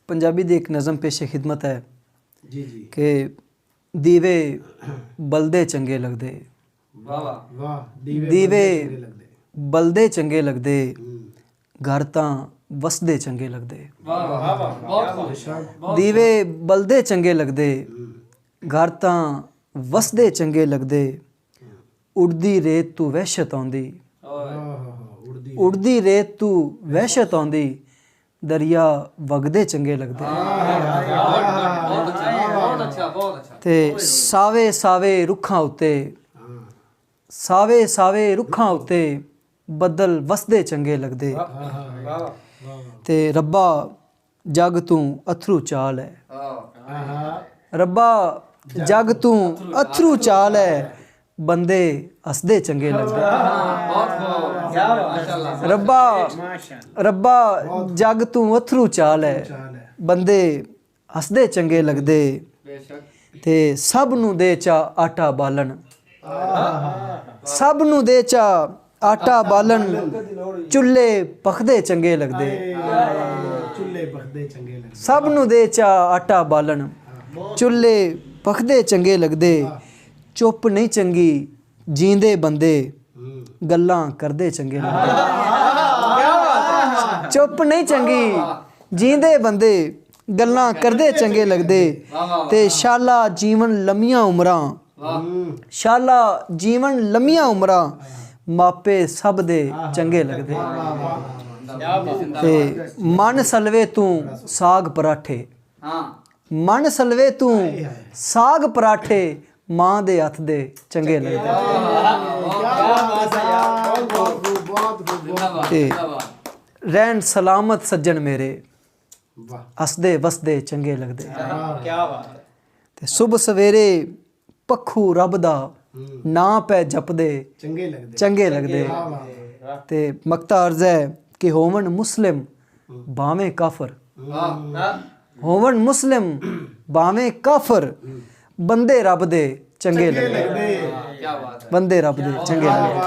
पंजाबी दी एक नज़म पेशे खिदमत है जी जी कि दीवे बलदे चंगे लगदे, वाह वाह दीवे चंगे लगदे। बलदे चंगे लगदे, घर तां वसदे चंगे लगदे। वाह वाह वाह दीवे बलदे चंगे लगदे, घर तां वसदे चंगे लगदे। उड़दी रेत तू वहशत आउंदी, उड़दी उड़दी रेत तू वहशत आउंदी, दरिया वगदे चंगे लगदे। ते सावे सावे रुखां उत्ते, सावे सावे रुखां उत्ते, बदल वसदे चंगे लगदे। ते रब्बा जग तू अथरू चाल है, रब्बा जग तू अथरू चाल है, बंदे हसदे चंगे लगदे। रब्बा रब्बा जग तू अथरू चाल है, बंदे हसदे चंगे लगदे। ते सब नू दे चा आटा बालन, सब नू दे चा आटा बालन, चुल्हे पखदे चंगे लगदे। चुल्ले पकदे चंगे लगदे। सब नू दे चा आटा बालन, चुल्हे पखदे चंगे लगदे। चुप नहीं चंगी जींदे बंदे, गल्लां करदे चंगे लगदे। चुप नहीं चंगी जींदे बंदे, गल्लां करदे चंगे लगदे। ते शाला जीवन लम्मियां उमरां, शाला जीवन लम्मियां उमरां, मापे सब दे चंगे लगदे। ते मन सलवे तू साग पराठे, मन सलवे तू साग पराठे, मां दे हत्थ दे चंगे लगदे। ते रहन सलामत सज्जन मेरे, हसदे वसदे चंगे लगदे। ते सुबह सवेरे पक्खू रब दा नां पै जपदे चंगे लगदे। ते मक्ता अर्ज है कि होवन मुस्लिम भावें काफर, होवन मुस्लिम भावें काफर, बंदे रब दे चंगे लगदे। बंदे रब दे चंगे लगदे।